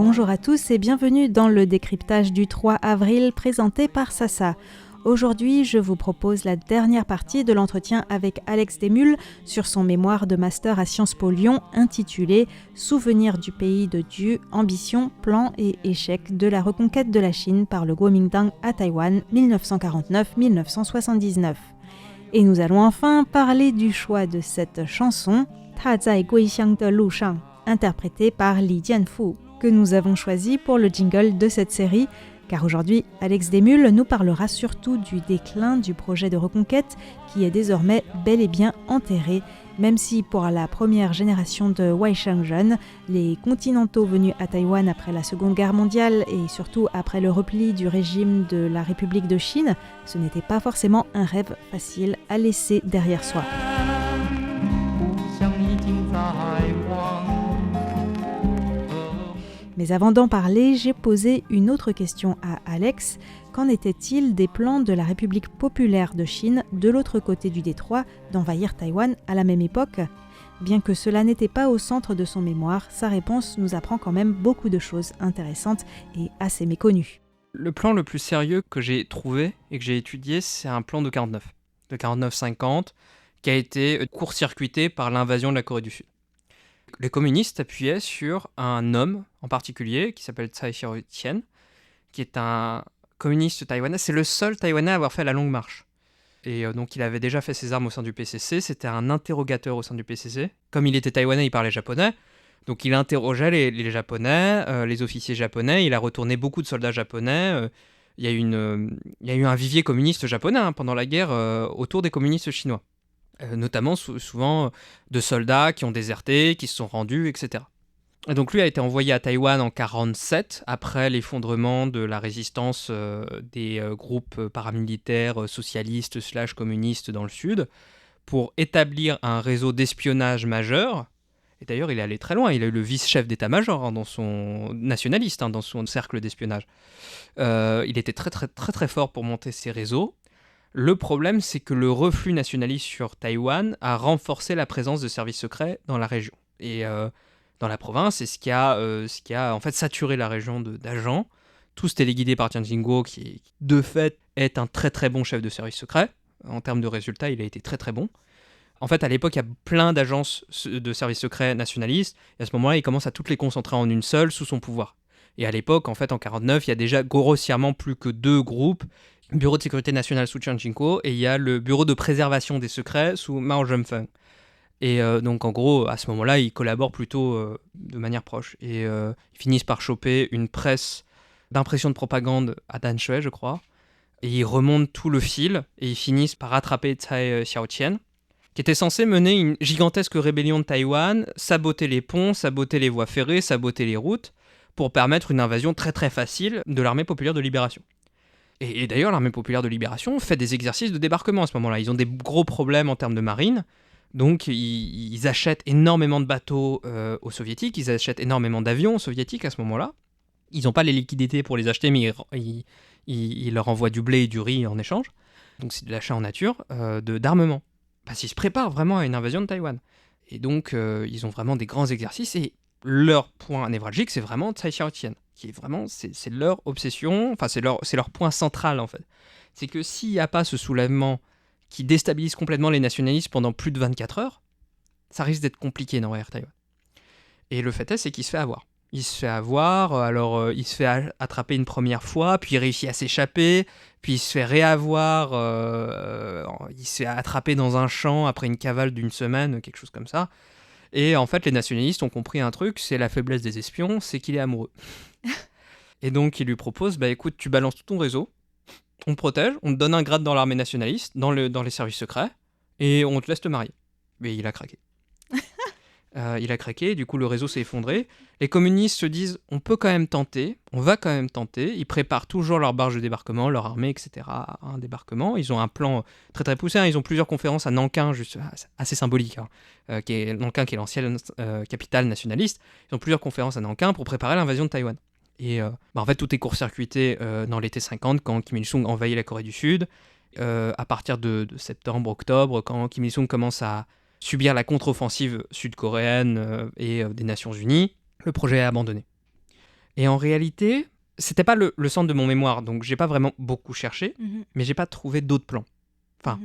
Bonjour à tous et bienvenue dans le décryptage du 3 avril présenté par Sasa. Aujourd'hui, je vous propose la dernière partie de l'entretien avec Alex Desmulles sur son mémoire de master à Sciences Po Lyon intitulé « Souvenirs du pays de Dieu, ambition, plan et échec de la reconquête de la Chine par le Kuomintang à Taïwan 1949-1979 ». Et nous allons enfin parler du choix de cette chanson « Ta zai gui xiang de lu shang » interprétée par Li Jianfu, que nous avons choisi pour le jingle de cette série. Car aujourd'hui, Alex Desmulles nous parlera surtout du déclin du projet de reconquête qui est désormais bel et bien enterré, même si pour la première génération de Waishang jeunes, les continentaux venus à Taïwan après la Seconde Guerre mondiale et surtout après le repli du régime de la République de Chine, ce n'était pas forcément un rêve facile à laisser derrière soi. Mais avant d'en parler, j'ai posé une autre question à Alex. Qu'en était-il des plans de la République populaire de Chine, de l'autre côté du détroit, d'envahir Taïwan à la même époque ? Bien que cela n'était pas au centre de son mémoire, sa réponse nous apprend quand même beaucoup de choses intéressantes et assez méconnues. Le plan le plus sérieux que j'ai trouvé et que j'ai étudié, c'est un plan de 49, de 49-50, qui a été court-circuité par l'invasion de la Corée du Sud. Les communistes appuyaient sur un homme en particulier qui s'appelle Tsai Xiao-chien, qui est un communiste taïwanais. C'est le seul Taïwanais à avoir fait la longue marche. Et donc il avait déjà fait ses armes au sein du PCC, c'était un interrogateur au sein du PCC. Comme il était taïwanais, il parlait japonais, donc il interrogeait les Japonais, les officiers japonais, il a retourné beaucoup de soldats japonais. Il y a eu un vivier communiste japonais pendant la guerre autour des communistes chinois. Notamment souvent de soldats qui ont déserté, qui se sont rendus, etc. Et donc lui a été envoyé à Taïwan en 1947, après l'effondrement de la résistance des groupes paramilitaires socialistes / communistes dans le sud, pour établir un réseau d'espionnage majeur. Et d'ailleurs, il est allé très loin, il a eu le vice-chef d'état-major dans son nationaliste, dans son cercle d'espionnage. Il était très très très très fort pour monter ces réseaux. Le problème, c'est que le reflux nationaliste sur Taïwan a renforcé la présence de services secrets dans la région. Et dans la province, c'est ce qui a en fait saturé la région d'agents. Tous téléguidés par Tian Jingguo, qui de fait est un très très bon chef de service secret. En termes de résultats, il a été très très bon. En fait, à l'époque, il y a plein d'agences de services secrets nationalistes. Et à ce moment-là, il commence à toutes les concentrer en une seule sous son pouvoir. Et à l'époque, en fait, en 1949, il y a déjà grossièrement plus que 2 groupes. Bureau de sécurité nationale sous Chiang Ching-kuo et il y a le bureau de préservation des secrets sous Mao Zedong. Et donc en gros, à ce moment-là, ils collaborent plutôt de manière proche. Et ils finissent par choper une presse d'impression de propagande à Danshui, je crois. Et ils remontent tout le fil et ils finissent par attraper Tsai Xiao-chien, qui était censé mener une gigantesque rébellion de Taïwan, saboter les ponts, saboter les voies ferrées, saboter les routes, pour permettre une invasion très très facile de l'armée populaire de libération. Et d'ailleurs, l'armée populaire de libération fait des exercices de débarquement à ce moment-là. Ils ont des gros problèmes en termes de marine, donc ils achètent énormément de bateaux aux soviétiques, ils achètent énormément d'avions aux soviétiques à ce moment-là. Ils n'ont pas les liquidités pour les acheter, mais ils leur envoient du blé et du riz en échange. Donc c'est de l'achat en nature d'armement. Parce qu'ils se préparent vraiment à une invasion de Taïwan. Et donc ils ont vraiment des grands exercices, et leur point névralgique, c'est vraiment Tsai Xiao-chien, qui est vraiment, c'est leur obsession, enfin c'est leur point central en fait. C'est que s'il n'y a pas ce soulèvement qui déstabilise complètement les nationalistes pendant plus de 24 heures, ça risque d'être compliqué d'envahir Taïwan. Et le fait est, c'est qu'il se fait avoir. Il se fait avoir, alors il se fait attraper une première fois, puis il réussit à s'échapper, puis il se fait réavoir, il se fait attraper dans un champ après une cavale d'une semaine, quelque chose comme ça. Et en fait, les nationalistes ont compris un truc, c'est la faiblesse des espions, c'est qu'il est amoureux. Et donc, ils lui proposent, écoute, tu balances tout ton réseau, on te protège, on te donne un grade dans l'armée nationaliste, dans les services secrets, et on te laisse te marier. Mais il a craqué. Il a craqué, du coup le réseau s'est effondré. Les communistes se disent, on peut quand même tenter, on va quand même tenter. Ils préparent toujours leur barge de débarquement, leur armée, etc. à un débarquement. Ils ont un plan très très poussé. Ils ont plusieurs conférences à Nankin, assez symbolique, Nankin qui est l'ancienne capitale nationaliste. Ils ont plusieurs conférences à Nankin pour préparer l'invasion de Taïwan. Et en fait, tout est court-circuité dans l'été 50, quand Kim Il-sung envahit la Corée du Sud. À partir de septembre, octobre, quand Kim Il-sung commence à subir la contre-offensive sud-coréenne et des Nations Unies, le projet est abandonné. Et en réalité, c'était pas le centre de mon mémoire, donc j'ai pas vraiment beaucoup cherché, mais j'ai pas trouvé d'autres plans. Enfin,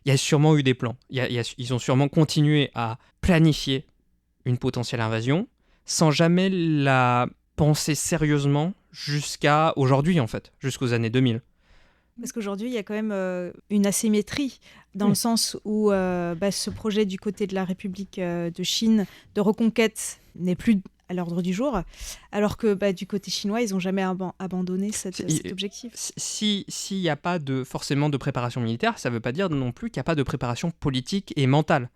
il y a sûrement eu des plans. Ils ont sûrement continué à planifier une potentielle invasion sans jamais la penser sérieusement jusqu'à aujourd'hui, en fait, jusqu'aux années 2000. Parce qu'aujourd'hui, il y a quand même une asymétrie dans le sens où ce projet du côté de la République de Chine de reconquête n'est plus à l'ordre du jour, alors que du côté chinois, ils n'ont jamais abandonné cet objectif. S'il n'y a pas forcément de préparation militaire, ça ne veut pas dire non plus qu'il n'y a pas de préparation politique et mentale.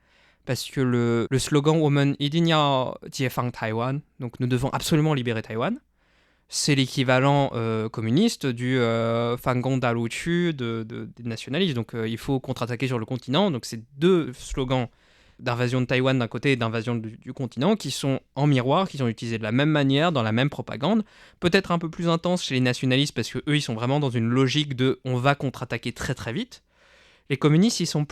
Parce que le slogan « Women Idinya Jiefang Taiwan », donc nous devons absolument libérer Taïwan, c'est l'équivalent communiste du Fangong Daluchu des nationalistes. Donc il faut contre-attaquer sur le continent. Donc c'est deux slogans d'invasion de Taïwan d'un côté et d'invasion du continent qui sont en miroir, qui sont utilisés de la même manière, dans la même propagande. Peut-être un peu plus intense chez les nationalistes parce qu'eux, ils sont vraiment dans une logique de « on va contre-attaquer très très vite ». Les communistes, ils sont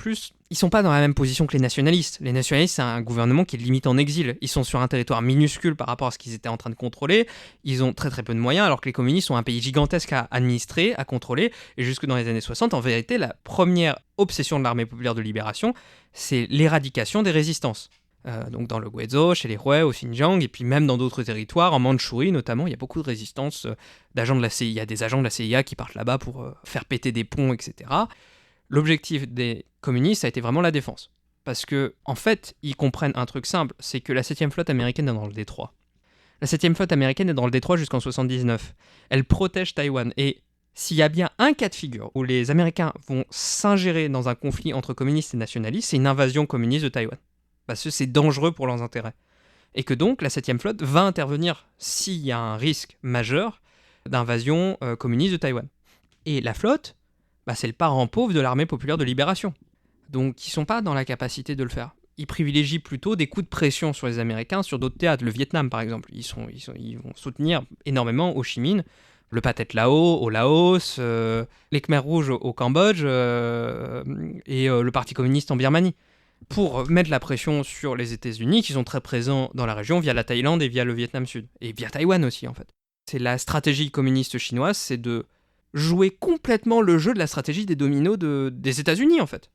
pas dans la même position que les nationalistes. Les nationalistes, c'est un gouvernement qui est limite en exil. Ils sont sur un territoire minuscule par rapport à ce qu'ils étaient en train de contrôler. Ils ont très très peu de moyens, alors que les communistes ont un pays gigantesque à administrer, à contrôler. Et jusque dans les années 60, en vérité, la première obsession de l'armée populaire de libération, c'est l'éradication des résistances. Donc dans le Guizhou, chez les Hui, au Xinjiang, et puis même dans d'autres territoires, en Mandchourie notamment, il y a beaucoup de résistance d'agents de la CIA. Il y a des agents de la CIA qui partent là-bas pour faire péter des ponts, etc. L'objectif des communistes a été vraiment la défense. Parce que, en fait, ils comprennent un truc simple, c'est que la 7e flotte américaine est dans le détroit. La 7e flotte américaine est dans le détroit jusqu'en 79. Elle protège Taïwan. Et s'il y a bien un cas de figure où les Américains vont s'ingérer dans un conflit entre communistes et nationalistes, c'est une invasion communiste de Taïwan. Parce que c'est dangereux pour leurs intérêts. Et que donc, la 7e flotte va intervenir s'il y a un risque majeur d'invasion communiste de Taïwan. Et la flotte, c'est le parent pauvre de l'armée populaire de libération. Donc ils ne sont pas dans la capacité de le faire. Ils privilégient plutôt des coups de pression sur les Américains, sur d'autres théâtres. Le Vietnam, par exemple. Ils vont soutenir énormément Ho Chi Minh, le Pathet Lao au Laos, les Khmers rouges au Cambodge et le Parti communiste en Birmanie. Pour mettre la pression sur les États-Unis, qui sont très présents dans la région via la Thaïlande et via le Vietnam Sud. Et via Taïwan aussi, en fait. C'est la stratégie communiste chinoise, c'est de jouer complètement le jeu de la stratégie des dominos des États-Unis, en fait.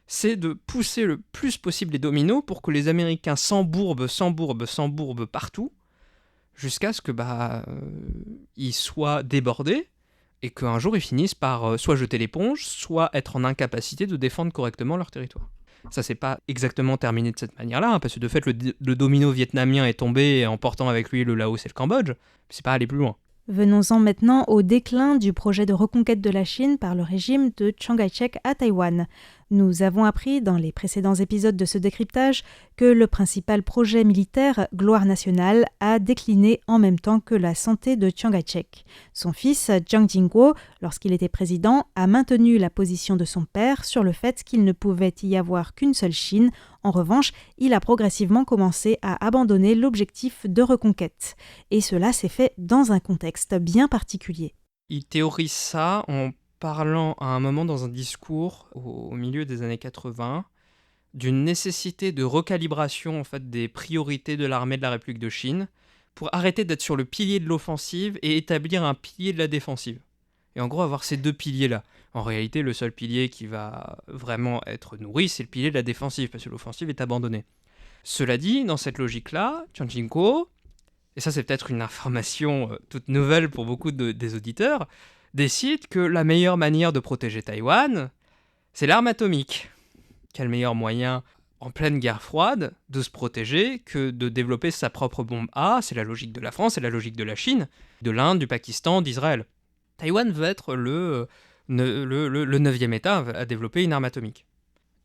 C'est de pousser le plus possible les dominos pour que les Américains s'embourbent partout, jusqu'à ce que ils soient débordés et qu'un jour ils finissent par soit jeter l'éponge, soit être en incapacité de défendre correctement leur territoire. Ça s'est pas exactement terminé de cette manière-là, parce que de fait le domino vietnamien est tombé, emportant avec lui le Laos et le Cambodge, mais c'est pas allé plus loin. Venons-en maintenant au déclin du projet de reconquête de la Chine par le régime de Chiang Kai-shek à Taïwan. Nous avons appris dans les précédents épisodes de ce décryptage que le principal projet militaire, Gloire nationale, a décliné en même temps que la santé de Chiang Kai-shek. Son fils, Jiang Jingguo, lorsqu'il était président, a maintenu la position de son père sur le fait qu'il ne pouvait y avoir qu'une seule Chine. En revanche, il a progressivement commencé à abandonner l'objectif de reconquête. Et cela s'est fait dans un contexte bien particulier. Il théorise ça en parlant à un moment dans un discours au milieu des années 80 d'une nécessité de recalibration en fait, des priorités de l'armée de la République de Chine pour arrêter d'être sur le pilier de l'offensive et établir un pilier de la défensive. Et en gros, avoir ces deux piliers-là. En réalité, le seul pilier qui va vraiment être nourri, c'est le pilier de la défensive, parce que l'offensive est abandonnée. Cela dit, dans cette logique-là, Jiang Jingguo, et ça c'est peut-être une information toute nouvelle pour beaucoup des auditeurs, décide que la meilleure manière de protéger Taïwan, c'est l'arme atomique. Quel meilleur moyen, en pleine guerre froide, de se protéger que de développer sa propre bombe A? C'est la logique de la France, c'est la logique de la Chine, de l'Inde, du Pakistan, d'Israël. Taïwan veut être le 9e État à développer une arme atomique.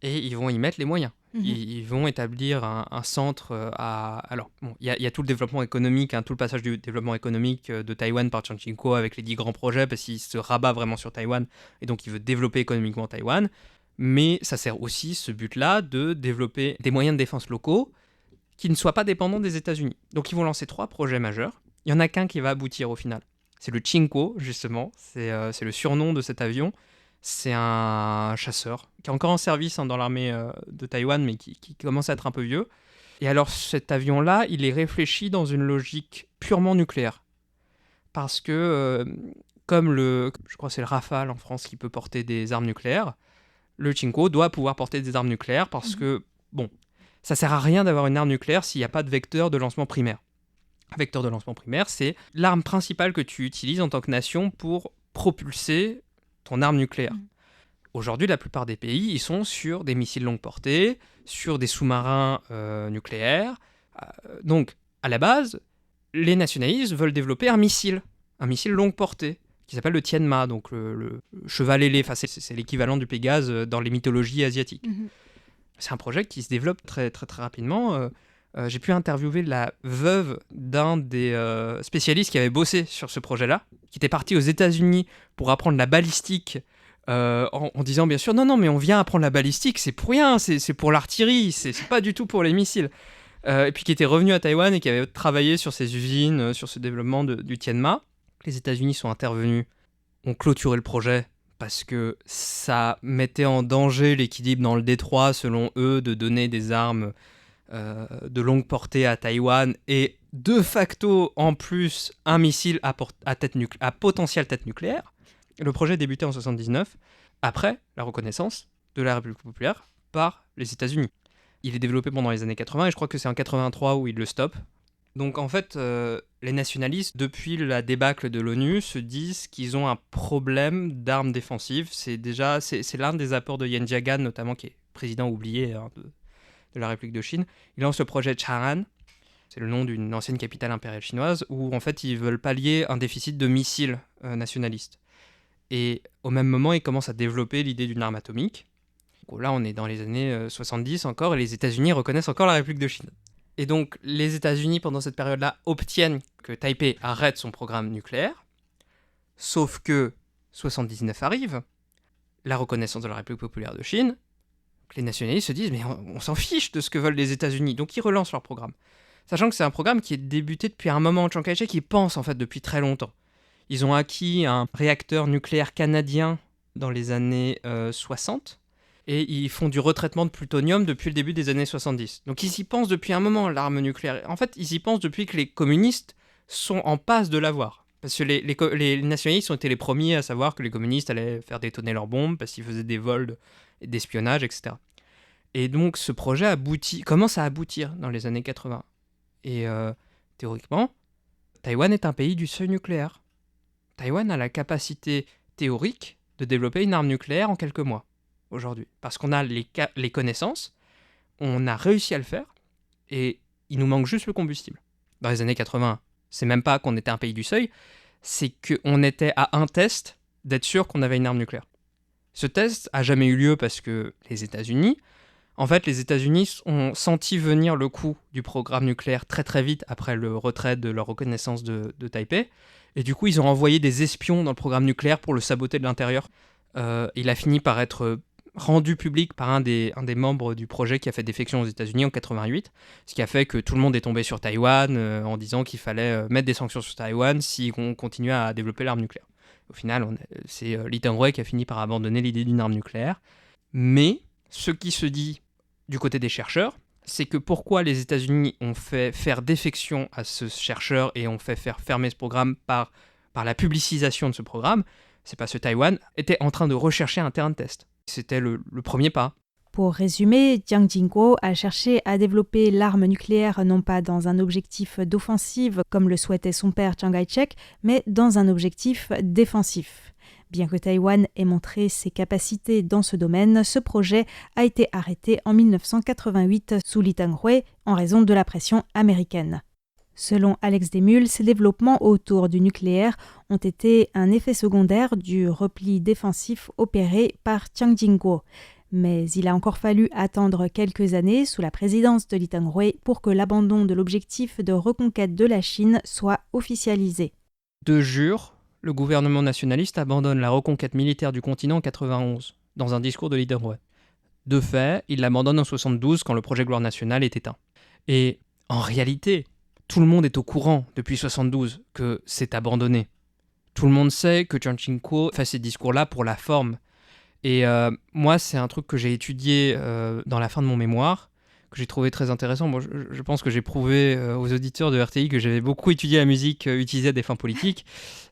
Et ils vont y mettre les moyens. Ils vont établir un centre à... Alors, bon, il y a tout le développement économique, tout le passage du développement économique de Taïwan par Chiang Kai-shek avec les 10 grands projets, parce qu'il se rabat vraiment sur Taïwan, et donc il veut développer économiquement Taïwan. Mais ça sert aussi, ce but-là, de développer des moyens de défense locaux qui ne soient pas dépendants des États-Unis. Donc ils vont lancer 3 projets majeurs. Il y en a qu'un qui va aboutir au final. C'est le Chingguo, justement. C'est le surnom de cet avion. C'est un chasseur qui est encore en service dans l'armée de Taïwan, mais qui commence à être un peu vieux. Et alors cet avion-là, il est réfléchi dans une logique purement nucléaire. parce que, comme je crois que c'est le Rafale en France qui peut porter des armes nucléaires, le Chinko doit pouvoir porter des armes nucléaires parce que, bon, ça sert à rien d'avoir une arme nucléaire s'il n'y a pas de vecteur de lancement primaire. Un vecteur de lancement primaire, c'est l'arme principale que tu utilises en tant que nation pour propulser ton arme nucléaire. Aujourd'hui, la plupart des pays, ils sont sur des missiles longue portée, sur des sous-marins nucléaires. Donc, à la base, les nationalistes veulent développer un missile longue portée, qui s'appelle le Tianma, donc le cheval ailé. Enfin, c'est l'équivalent du Pégase dans les mythologies asiatiques. C'est un projet qui se développe très, très, très rapidement. J'ai pu interviewer la veuve d'un des spécialistes qui avait bossé sur ce projet-là, qui était parti aux États-Unis pour apprendre la balistique, en disant bien sûr non, mais on vient apprendre la balistique, c'est pour rien, c'est pour l'artillerie, c'est pas du tout pour les missiles. Et puis qui était revenu à Taïwan et qui avait travaillé sur ces usines, sur ce développement du Tianma. Les États-Unis sont intervenus, ont clôturé le projet parce que ça mettait en danger l'équilibre dans le détroit, selon eux, de donner des armes de longue portée à Taïwan et de facto en plus un missile à potentielle tête nucléaire. Le projet débutait en 1979, après la reconnaissance de la République populaire par les États-Unis. Il est développé pendant les années 80 et je crois que c'est en 83 où il le stoppe. Donc en fait, les nationalistes, depuis la débâcle de l'ONU, se disent qu'ils ont un problème d'armes défensives. C'est l'un des apports de Yan Jiagan, notamment, qui est président oublié de la République de Chine. Il lance le projet Chang'an, c'est le nom d'une ancienne capitale impériale chinoise, où en fait ils veulent pallier un déficit de missiles nationalistes. Et au même moment, ils commencent à développer l'idée d'une arme atomique. Donc là, on est dans les années 70 encore, et les États-Unis reconnaissent encore la République de Chine. Et donc, les États-Unis, pendant cette période-là, obtiennent que Taipei arrête son programme nucléaire, sauf que 79 arrive, la reconnaissance de la République populaire de Chine, les nationalistes se disent « mais on s'en fiche de ce que veulent les États-Unis », donc ils relancent leur programme. Sachant que c'est un programme qui est débuté depuis un moment, Chiang Kai-shek y pense en fait depuis très longtemps. Ils ont acquis un réacteur nucléaire canadien dans les années 60, et ils font du retraitement de plutonium depuis le début des années 70. Donc ils y pensent depuis un moment, l'arme nucléaire. En fait, ils y pensent depuis que les communistes sont en passe de l'avoir. Parce que les nationalistes ont été les premiers à savoir que les communistes allaient faire détonner leurs bombes, parce qu'ils faisaient des vols d'espionnage, etc. Et donc ce projet commence à aboutir dans les années 80. Et théoriquement, Taïwan est un pays du seuil nucléaire. Taïwan a la capacité théorique de développer une arme nucléaire en quelques mois, aujourd'hui. Parce qu'on a les connaissances, on a réussi à le faire, et il nous manque juste le combustible. Dans les années 80, c'est même pas qu'on était un pays du seuil, c'est qu'on était à un test d'être sûr qu'on avait une arme nucléaire. Ce test a jamais eu lieu parce que les États-Unis ont senti venir le coup du programme nucléaire très très vite après le retrait de leur reconnaissance de Taipei. Et du coup, ils ont envoyé des espions dans le programme nucléaire pour le saboter de l'intérieur. Il a fini par être rendu public par un des membres du projet qui a fait défection aux États-Unis en 88, ce qui a fait que tout le monde est tombé sur Taïwan en disant qu'il fallait mettre des sanctions sur Taïwan si on continuait à développer l'arme nucléaire. Au final, c'est Lee Teng-hui qui a fini par abandonner l'idée d'une arme nucléaire. Mais ce qui se dit du côté des chercheurs, c'est que pourquoi les États-Unis ont fait faire défection à ce chercheur et ont fait faire fermer ce programme par la publicisation de ce programme, c'est parce que Taïwan était en train de rechercher un terrain de test. C'était le premier pas. Pour résumer, Jiang Jingguo a cherché à développer l'arme nucléaire non pas dans un objectif d'offensive comme le souhaitait son père Chiang Kai-shek, mais dans un objectif défensif. Bien que Taïwan ait montré ses capacités dans ce domaine, ce projet a été arrêté en 1988 sous Lee Teng-hui en raison de la pression américaine. Selon Alex Desmules, ces développements autour du nucléaire ont été un effet secondaire du repli défensif opéré par Jiang Jingguo. Mais il a encore fallu attendre quelques années sous la présidence de Lee Teng-hui pour que l'abandon de l'objectif de reconquête de la Chine soit officialisé. De jure, le gouvernement nationaliste abandonne la reconquête militaire du continent en 91, dans un discours de Lee Teng-hui. De fait, il l'abandonne en 72 quand le projet Gloire nationale est éteint. Et en réalité, tout le monde est au courant depuis 72 que c'est abandonné. Tout le monde sait que Chiang Ching-kuo fait ces discours-là pour la forme. Et moi, c'est un truc que j'ai étudié dans la fin de mon mémoire, que j'ai trouvé très intéressant. Bon, je pense que j'ai prouvé aux auditeurs de RTI que j'avais beaucoup étudié la musique utilisée à des fins politiques.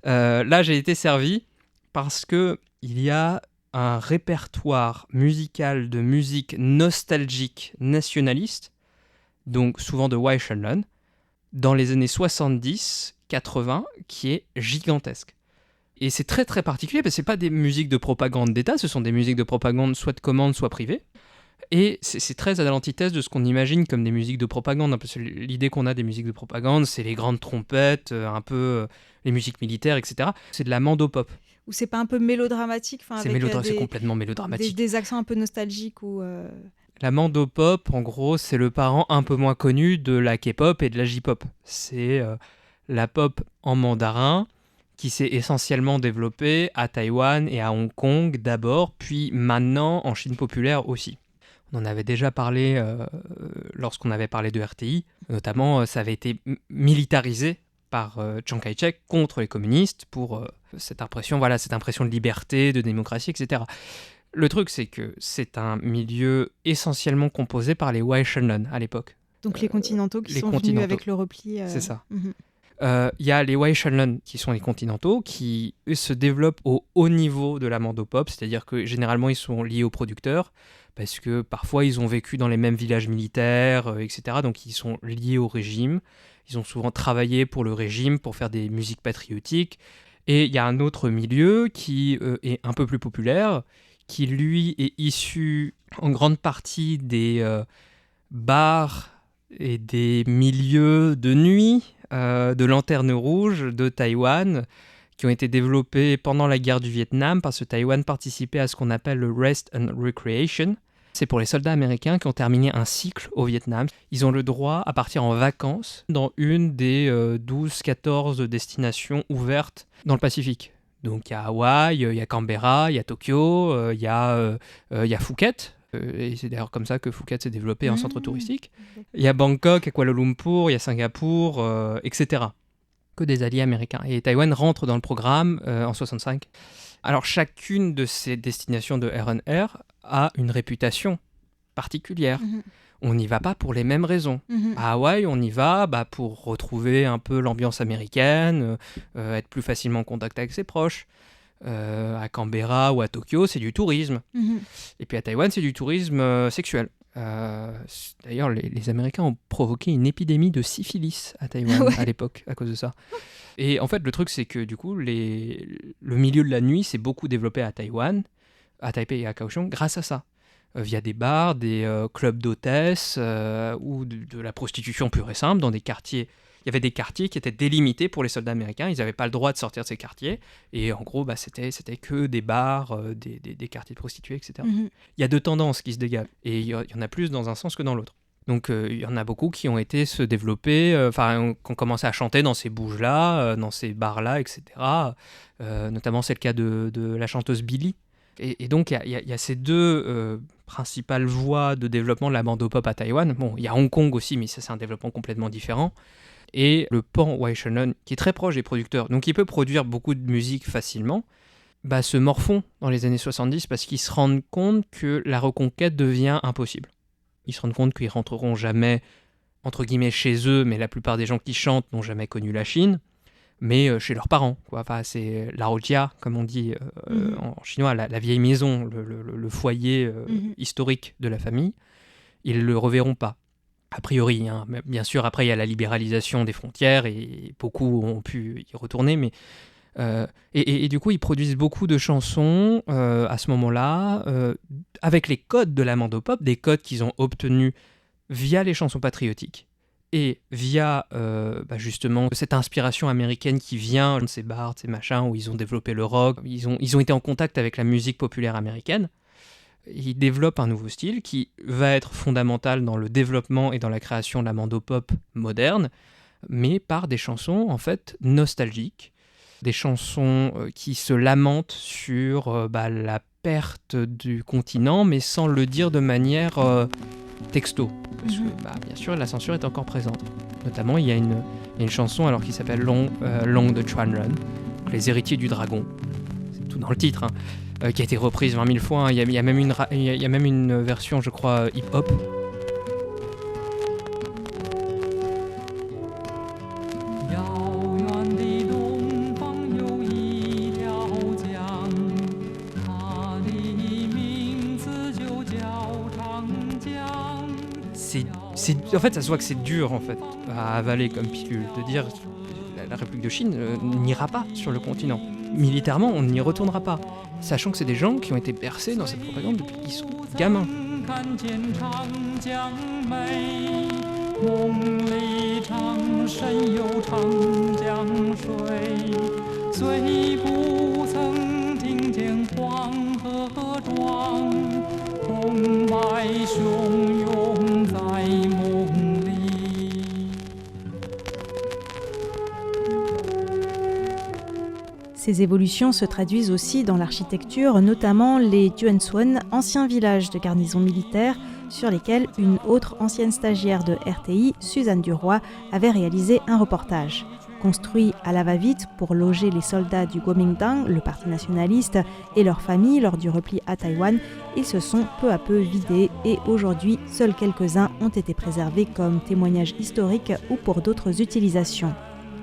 Là, j'ai été servi parce qu'il y a un répertoire musical de musique nostalgique nationaliste, donc souvent de Wai Shenlen, dans les années 70-80, qui est gigantesque. Et c'est très très particulier parce que ce n'est pas des musiques de propagande d'État, ce sont des musiques de propagande soit de commande, soit privées. Et c'est très à l'antithèse de ce qu'on imagine comme des musiques de propagande. Parce que l'idée qu'on a des musiques de propagande, c'est les grandes trompettes, un peu les musiques militaires, etc. C'est de la mandopop. Ou c'est pas un peu mélodramatique, c'est complètement mélodramatique. Des accents un peu nostalgiques ou La mandopop, en gros, c'est le parent un peu moins connu de la K-pop et de la J-pop. C'est la pop en mandarin qui s'est essentiellement développée à Taïwan et à Hong Kong d'abord, puis maintenant en Chine populaire aussi. On en avait déjà parlé lorsqu'on avait parlé de RTI. Notamment, ça avait été militarisé par Chiang Kai-shek contre les communistes pour cette impression de liberté, de démocratie, etc. Le truc, c'est que c'est un milieu essentiellement composé par les Wai Shenlen à l'époque. Donc les continentaux qui sont venus avec le repli. C'est ça. Y a les Wai Shenlen qui sont les continentaux qui eux, se développent au haut niveau de la mandopop, c'est-à-dire que généralement ils sont liés aux producteurs parce que parfois ils ont vécu dans les mêmes villages militaires, etc. Donc ils sont liés au régime. Ils ont souvent travaillé pour le régime pour faire des musiques patriotiques. Et il y a un autre milieu qui est un peu plus populaire, qui lui est issu en grande partie des bars et des milieux de nuit, de lanternes rouges de Taïwan, qui ont été développés pendant la guerre du Vietnam, parce que Taïwan participait à ce qu'on appelle le Rest and Recreation. C'est pour les soldats américains qui ont terminé un cycle au Vietnam. Ils ont le droit à partir en vacances dans une des 12-14 destinations ouvertes dans le Pacifique. Donc il y a Hawaï, il y a Canberra, il y a Tokyo, il y a Phuket. Et c'est d'ailleurs comme ça que Phuket s'est développé en centre touristique. Il y a Bangkok, il y a Kuala Lumpur, il y a Singapour, etc. Que des alliés américains. Et Taïwan rentre dans le programme en 65. Alors chacune de ces destinations de RNR a une réputation particulière. On n'y va pas pour les mêmes raisons. À Hawaï, on y va pour retrouver un peu l'ambiance américaine, être plus facilement en contact avec ses proches. À Canberra ou à Tokyo, c'est du tourisme. Et puis à Taïwan, c'est du tourisme sexuel. D'ailleurs, les Américains ont provoqué une épidémie de syphilis à Taïwan à l'époque, à cause de ça. Et en fait, le truc, c'est que du coup, le milieu de la nuit s'est beaucoup développé à Taïwan, à Taipei et à Kaohsiung, grâce à ça. Via des bars, des clubs d'hôtesses ou de la prostitution pure et simple dans des quartiers. Il y avait des quartiers qui étaient délimités pour les soldats américains. Ils n'avaient pas le droit de sortir de ces quartiers. Et en gros, c'était que des bars, des quartiers de prostituées, etc. Il y a deux tendances qui se dégagent. Et il y en a plus dans un sens que dans l'autre. Donc il y en a beaucoup qui ont été se développer, qui ont commencé à chanter dans ces bouges-là, dans ces bars-là, etc. Notamment, c'est le cas de la chanteuse Billie. Et donc, il y a ces deux principales voies de développement de la mandopop à Taïwan. Bon, il y a Hong Kong aussi, mais ça, c'est un développement complètement différent. Et le pan Wai Shenlen, qui est très proche des producteurs, donc il peut produire beaucoup de musique facilement, se morfond dans les années 70 parce qu'ils se rendent compte que la reconquête devient impossible. Ils se rendent compte qu'ils rentreront jamais, entre guillemets, chez eux, mais la plupart des gens qui chantent n'ont jamais connu la Chine, mais chez leurs parents, quoi. Enfin, c'est la rojia, comme on dit en chinois, la vieille maison, le foyer historique de la famille. Ils ne le reverront pas. A priori, hein. Bien sûr, après il y a la libéralisation des frontières et beaucoup ont pu y retourner, mais et du coup ils produisent beaucoup de chansons à ce moment-là avec les codes de la mandopop, des codes qu'ils ont obtenus via les chansons patriotiques et via justement cette inspiration américaine qui vient de ces bars, de ces machins où ils ont développé le rock, ils ont été en contact avec la musique populaire américaine. Il développe un nouveau style qui va être fondamental dans le développement et dans la création de la mandopop moderne, mais par des chansons en fait nostalgiques, des chansons qui se lamentent sur la perte du continent, mais sans le dire de manière texto, parce que bien sûr la censure est encore présente. Notamment il y a une chanson alors qui s'appelle Long the Chuanren, les héritiers du dragon, c'est tout dans le titre, hein. Qui a été reprise 20 000 fois. Il y a même une version, je crois, hip-hop. En fait, ça se voit que c'est dur en fait à avaler comme pilule, de dire la République de Chine n'ira pas sur le continent. Militairement, on n'y retournera pas. Sachant que c'est des gens qui ont été bercés dans cette propagande depuis qu'ils sont gamins. Ces évolutions se traduisent aussi dans l'architecture, notamment les Duansuan, anciens villages de garnison militaire, sur lesquels une autre ancienne stagiaire de RTI, Suzanne Duroy, avait réalisé un reportage. Construits à la va-vite pour loger les soldats du Kuomintang, le parti nationaliste, et leurs familles lors du repli à Taïwan, ils se sont peu à peu vidés et aujourd'hui, seuls quelques-uns ont été préservés comme témoignages historiques ou pour d'autres utilisations.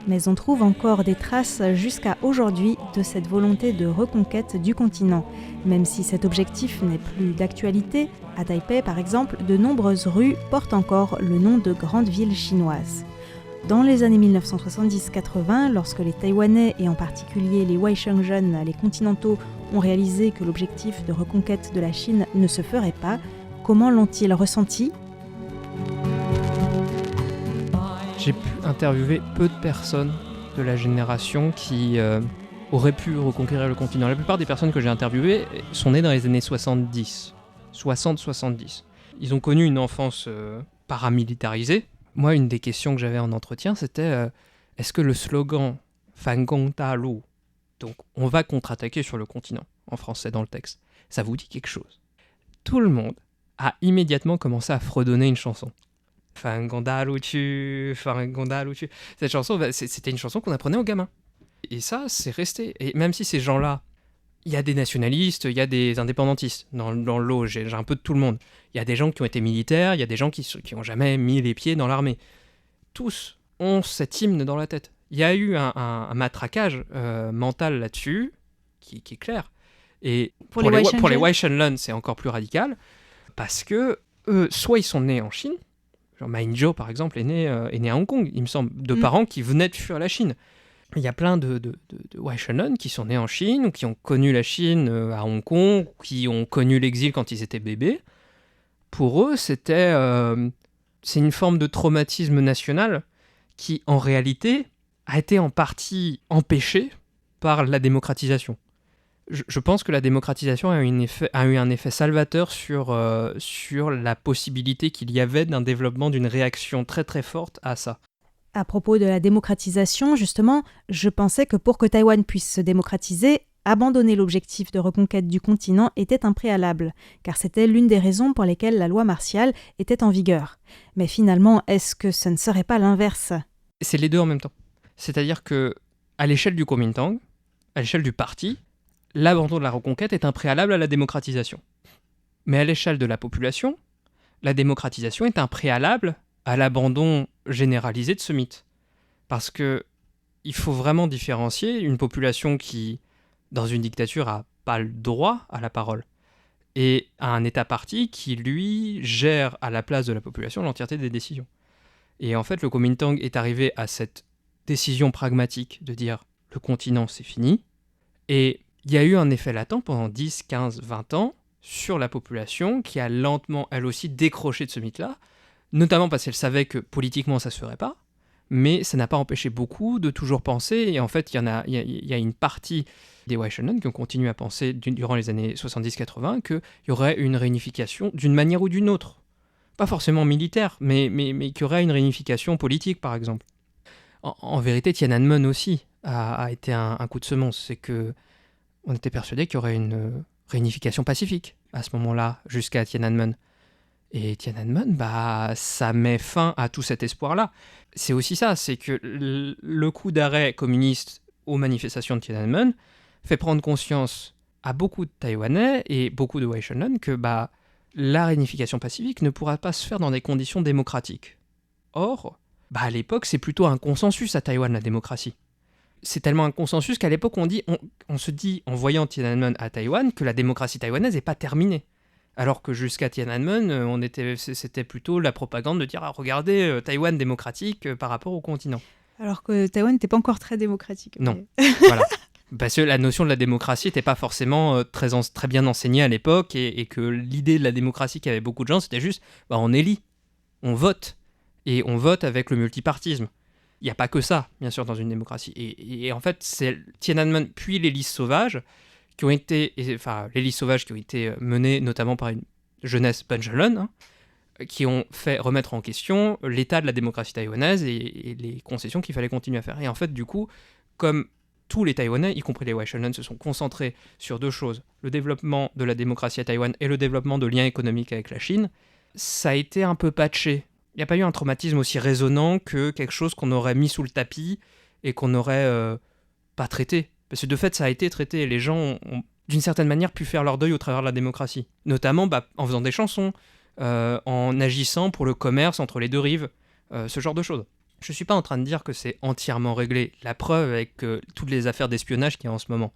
Mais on trouve encore des traces jusqu'à aujourd'hui de cette volonté de reconquête du continent. Même si cet objectif n'est plus d'actualité, à Taipei par exemple, de nombreuses rues portent encore le nom de grandes villes chinoises. Dans les années 1970-80, lorsque les Taïwanais et en particulier les Waishengzhen, les continentaux, ont réalisé que l'objectif de reconquête de la Chine ne se ferait pas, comment l'ont-ils ressenti ? J'ai pu interviewer peu de personnes de la génération qui auraient pu reconquérir le continent. La plupart des personnes que j'ai interviewées sont nées dans les années 70, 60-70. Ils ont connu une enfance paramilitarisée. Moi, une des questions que j'avais en entretien, c'était est-ce que le slogan « Fangong Ta Lu », donc « on va contre-attaquer sur le continent », en français dans le texte, ça vous dit quelque chose ? Tout le monde a immédiatement commencé à fredonner une chanson. Cette chanson, c'était une chanson qu'on apprenait aux gamins. Et ça, c'est resté. Et même si ces gens-là, il y a des nationalistes, il y a des indépendantistes dans le lot, j'ai un peu de tout le monde. Il y a des gens qui ont été militaires, il y a des gens qui n'ont jamais mis les pieds dans l'armée. Tous ont cet hymne dans la tête. Il y a eu un matraquage mental là-dessus, qui est clair. Et pour les Waishengzhen, c'est encore plus radical, parce que soit ils sont nés en Chine, genre Ma Ying-jeou, par exemple, est né à Hong Kong, il me semble, de parents qui venaient de fuir la Chine. Il y a plein de Waishengzhen qui sont nés en Chine, ou qui ont connu la Chine à Hong Kong, ou qui ont connu l'exil quand ils étaient bébés. Pour eux, c'est une forme de traumatisme national qui, en réalité, a été en partie empêchée par la démocratisation. Je pense que la démocratisation a eu un effet salvateur sur la possibilité qu'il y avait d'un développement d'une réaction très très forte à ça. À propos de la démocratisation, justement, je pensais que pour que Taïwan puisse se démocratiser, abandonner l'objectif de reconquête du continent était un préalable, car c'était l'une des raisons pour lesquelles la loi martiale était en vigueur. Mais finalement, est-ce que ce ne serait pas l'inverse ? C'est les deux en même temps. C'est-à-dire que, à l'échelle du Kuomintang, à l'échelle du parti, l'abandon de la reconquête est un préalable à la démocratisation. Mais à l'échelle de la population, la démocratisation est un préalable à l'abandon généralisé de ce mythe. Parce que il faut vraiment différencier une population qui, dans une dictature, n'a pas le droit à la parole, et à un État-parti qui, lui, gère à la place de la population l'entièreté des décisions. Et en fait, le Kuomintang est arrivé à cette décision pragmatique de dire « le continent, c'est fini », et il y a eu un effet latent pendant 10, 15, 20 ans sur la population qui a lentement, elle aussi, décroché de ce mythe-là, notamment parce qu'elle savait que politiquement ça ne se ferait pas, mais ça n'a pas empêché beaucoup de toujours penser, et en fait il y a une partie des Waishengzhen qui ont continué à penser durant les années 70-80 qu'il y aurait une réunification d'une manière ou d'une autre. Pas forcément militaire, mais qu'il y aurait une réunification politique par exemple. En vérité, Tiananmen aussi a été un coup de semonce, c'est que on était persuadé qu'il y aurait une réunification pacifique à ce moment-là, jusqu'à Tiananmen. Et Tiananmen, ça met fin à tout cet espoir-là. C'est aussi ça, c'est que le coup d'arrêt communiste aux manifestations de Tiananmen fait prendre conscience à beaucoup de Taïwanais et beaucoup de Waishengzhen que la réunification pacifique ne pourra pas se faire dans des conditions démocratiques. Or, à l'époque, c'est plutôt un consensus à Taïwan, la démocratie. C'est tellement un consensus qu'à l'époque, on se dit, en voyant Tiananmen à Taïwan, que la démocratie taïwanaise n'est pas terminée. Alors que jusqu'à Tiananmen, c'était plutôt la propagande de dire ah, regardez, Taïwan démocratique par rapport au continent. Alors que Taïwan n'était pas encore très démocratique. Non, voilà. Parce que la notion de la démocratie n'était pas forcément très bien enseignée à l'époque et que l'idée de la démocratie qu'avaient beaucoup de gens, c'était juste on élit, on vote, et on vote avec le multipartisme. Il n'y a pas que ça, bien sûr, dans une démocratie. Et en fait, c'est Tiananmen puis les listes sauvages qui ont été menées notamment par une jeunesse benjeune, qui ont fait remettre en question l'état de la démocratie taïwanaise et les concessions qu'il fallait continuer à faire. Et en fait, du coup, comme tous les Taïwanais, y compris les Waishanen, se sont concentrés sur deux choses, le développement de la démocratie à Taïwan et le développement de liens économiques avec la Chine, ça a été un peu patché. Il n'y a pas eu un traumatisme aussi résonnant que quelque chose qu'on aurait mis sous le tapis et qu'on n'aurait pas traité. Parce que de fait, ça a été traité et les gens ont d'une certaine manière pu faire leur deuil au travers de la démocratie. Notamment en faisant des chansons, en agissant pour le commerce entre les deux rives, ce genre de choses. Je ne suis pas en train de dire que c'est entièrement réglé. La preuve avec toutes les affaires d'espionnage qu'il y a en ce moment.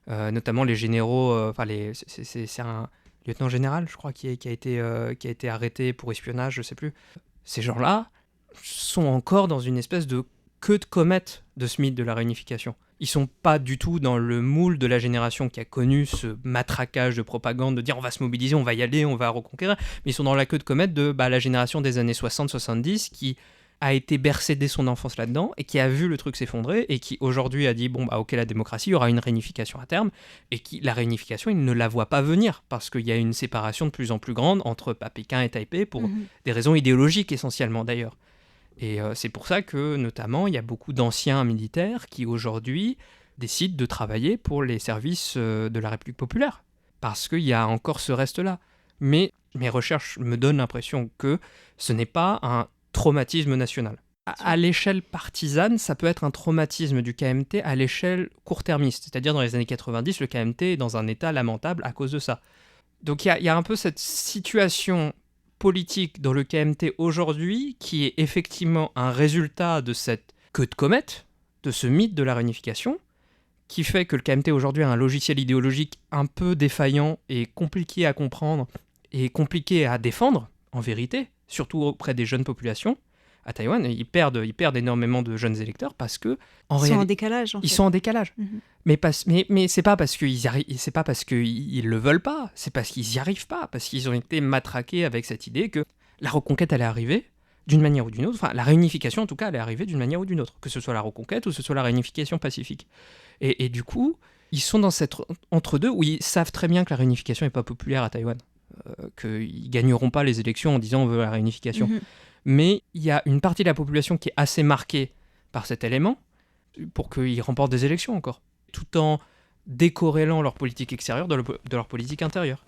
Notamment les généraux, c'est un lieutenant général, je crois, qui a été arrêté pour espionnage, je ne sais plus. Ces gens-là sont encore dans une espèce de queue de comète de ce mythe de la réunification. Ils sont pas du tout dans le moule de la génération qui a connu ce matraquage de propagande, de dire on va se mobiliser, on va y aller, on va reconquérir, mais ils sont dans la queue de comète de la génération des années 60-70 qui a été bercée dès son enfance là-dedans et qui a vu le truc s'effondrer et qui aujourd'hui a dit ok, la démocratie, il y aura une réunification à terme, et qui la réunification, il ne la voit pas venir parce qu'il y a une séparation de plus en plus grande entre Pékin et Taipei pour des raisons idéologiques essentiellement d'ailleurs. Et c'est pour ça que, notamment, il y a beaucoup d'anciens militaires qui, aujourd'hui, décident de travailler pour les services de la République populaire. Parce qu'il y a encore ce reste-là. Mais mes recherches me donnent l'impression que ce n'est pas un traumatisme national. À l'échelle partisane, ça peut être un traumatisme du KMT à l'échelle court-termiste. C'est-à-dire, dans les années 90, le KMT est dans un état lamentable à cause de ça. Donc il y a un peu cette situation politique dans le KMT aujourd'hui qui est effectivement un résultat de cette queue de comète, de ce mythe de la réunification, qui fait que le KMT aujourd'hui a un logiciel idéologique un peu défaillant et compliqué à comprendre et compliqué à défendre, en vérité, surtout auprès des jeunes populations. À Taïwan, ils perdent énormément de jeunes électeurs parce que ils sont en décalage. Ils sont en décalage. Mais c'est pas parce qu'ils le veulent pas, c'est parce qu'ils y arrivent pas, parce qu'ils ont été matraqués avec cette idée que la reconquête allait arriver d'une manière ou d'une autre. Enfin, la réunification en tout cas allait arriver d'une manière ou d'une autre, que ce soit la reconquête ou que ce soit la réunification pacifique. Et du coup, ils sont dans cette entre-deux où ils savent très bien que la réunification est pas populaire à Taïwan, qu'ils gagneront pas les élections en disant on veut la réunification. Mais il y a une partie de la population qui est assez marquée par cet élément pour qu'ils remportent des élections encore, tout en décorrélant leur politique extérieure de leur politique intérieure.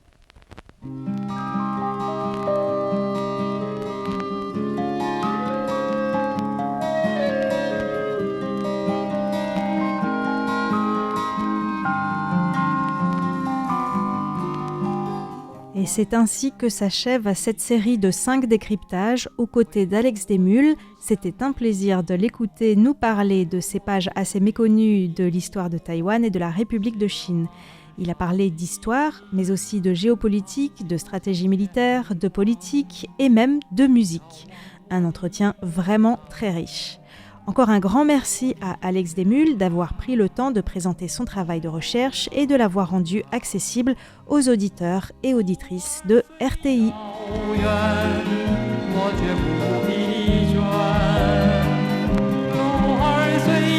Et c'est ainsi que s'achève cette série de 5 décryptages aux côtés d'Alex Desmulles. C'était un plaisir de l'écouter nous parler de ces pages assez méconnues de l'histoire de Taïwan et de la République de Chine. Il a parlé d'histoire, mais aussi de géopolitique, de stratégie militaire, de politique et même de musique. Un entretien vraiment très riche. Encore un grand merci à Alex Desmulles d'avoir pris le temps de présenter son travail de recherche et de l'avoir rendu accessible aux auditeurs et auditrices de RTI.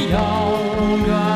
Yao